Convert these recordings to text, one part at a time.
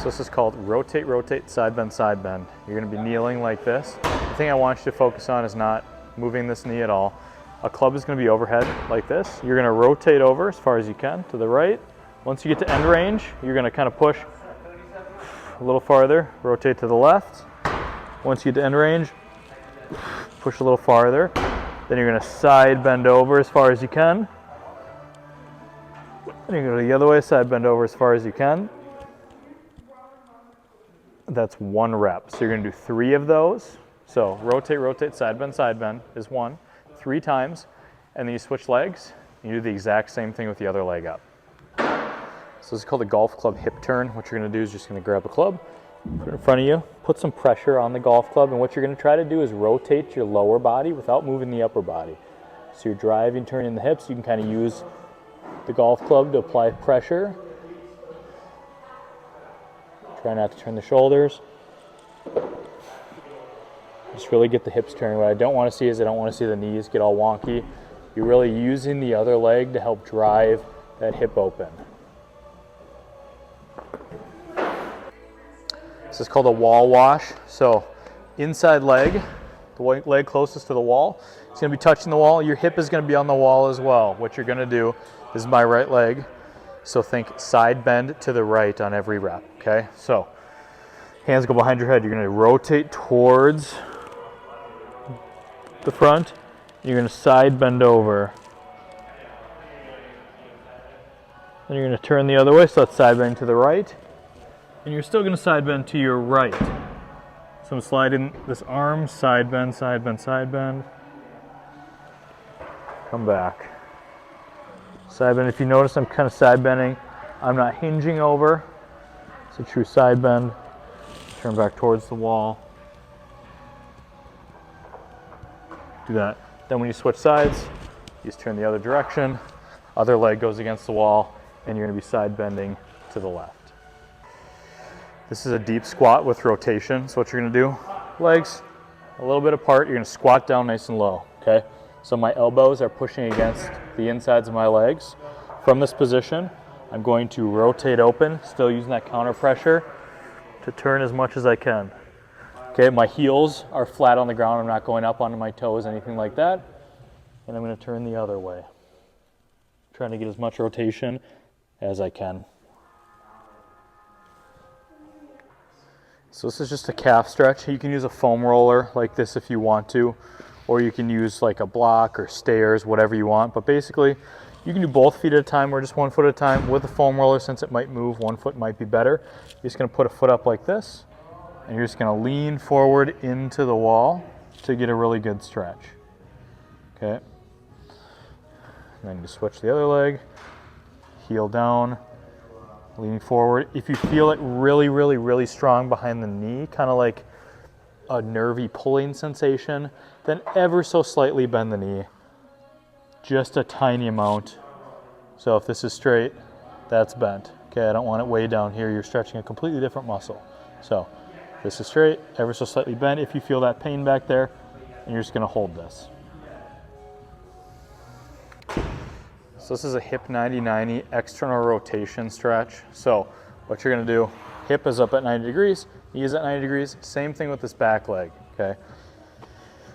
So this is called rotate, rotate, side bend, side bend. You're gonna be kneeling like this. The thing I want you to focus on is not moving this knee at all. A club is gonna be overhead like this. You're gonna rotate over as far as you can to the right. Once you get to end range, you're gonna kind of push a little farther, rotate to the left. Once you get to end range, push a little farther. Then you're gonna side bend over as far as you can. Then you're gonna go the other way, side bend over as far as you can. That's 1 rep. So you're gonna do 3 of those. So rotate, rotate, side bend is 1, 3 times. And then you switch legs. You do the exact same thing with the other leg up. So this is called a golf club hip turn. What you're gonna do is just gonna grab a club, put it in front of you, put some pressure on the golf club, and what you're gonna try to do is rotate your lower body without moving the upper body. So you're driving, turning the hips. You can kind of use the golf club to apply pressure. Try not to turn the shoulders. Just really get the hips turning. What I don't want to see is I don't want to see the knees get all wonky. You're really using the other leg to help drive that hip open. This is called a wall wash. So inside leg, the leg closest to the wall, it's going to be touching the wall. Your hip is going to be on the wall as well. What you're going to do, this is my right leg. So think side bend to the right on every rep, okay? So hands go behind your head. You're gonna rotate towards the front. You're gonna side bend over. Then you're gonna turn the other way, so that's side bend to the right. And you're still gonna side bend to your right. So I'm sliding this arm, side bend, side bend, side bend. Come back. Side bend, if you notice I'm kind of side bending, I'm not hinging over. It's a true side bend. Turn back towards the wall. Do that. Then when you switch sides, you just turn the other direction. Other leg goes against the wall, and you're gonna be side bending to the left. This is a deep squat with rotation. So what you're gonna do, legs a little bit apart, you're gonna squat down nice and low, okay? So my elbows are pushing against the insides of my legs. From this position, I'm going to rotate open, still using that counter pressure to turn as much as I can. Okay, my heels are flat on the ground. I'm not going up onto my toes, anything like that. And I'm gonna turn the other way. Trying to get as much rotation as I can. So this is just a calf stretch. You can use a foam roller like this if you want to, or you can use like a block or stairs, whatever you want. But basically, you can do both feet at a time or just 1 foot at a time. With a foam roller, since it might move, 1 foot might be better. You're just gonna put a foot up like this, and you're just gonna lean forward into the wall to get a really good stretch. Okay. And then you switch the other leg, heel down, leaning forward. If you feel it really, really, really strong behind the knee, kind of like a nervy pulling sensation, then ever so slightly bend the knee. Just a tiny amount. So if this is straight, that's bent. Okay, I don't want it way down here. You're stretching a completely different muscle. So this is straight, ever so slightly bent. If you feel that pain back there, and you're just gonna hold this. So this is a hip 90-90 external rotation stretch. So what you're gonna do, hip is up at 90 degrees, knee is at 90 degrees, same thing with this back leg, okay?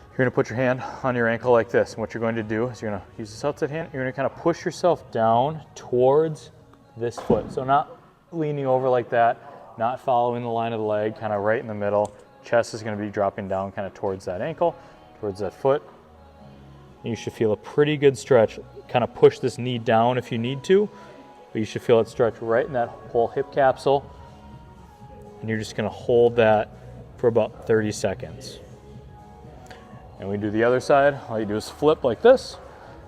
You're gonna put your hand on your ankle like this. And what you're going to do is you're gonna use this outside hand, you're gonna kind of push yourself down towards this foot. So not leaning over like that, not following the line of the leg, kind of right in the middle. Chest is gonna be dropping down kind of towards that ankle, towards that foot. You should feel a pretty good stretch. Kind of push this knee down if you need to, but you should feel it stretch right in that whole hip capsule. And you're just gonna hold that for about 30 seconds. And we do the other side. All you do is flip like this.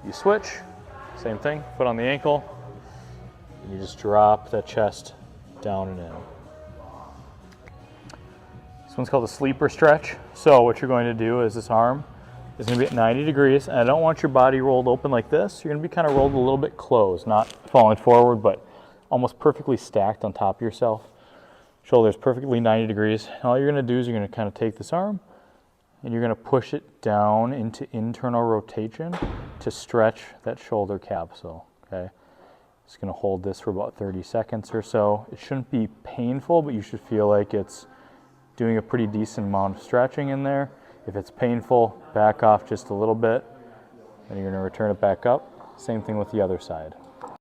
You switch, same thing, foot on the ankle. And you just drop that chest down and in. This one's called a sleeper stretch. So what you're going to do is this arm is going to be at 90 degrees, and I don't want your body rolled open like this. You're going to be kind of rolled a little bit closed, not falling forward, but almost perfectly stacked on top of yourself. Shoulders perfectly 90 degrees. And all you're going to do is you're going to kind of take this arm, and you're going to push it down into internal rotation to stretch that shoulder capsule, okay? Just gonna hold this for about 30 seconds or so. It shouldn't be painful, but you should feel like it's doing a pretty decent amount of stretching in there. If it's painful, back off just a little bit, then you're gonna return it back up. Same thing with the other side.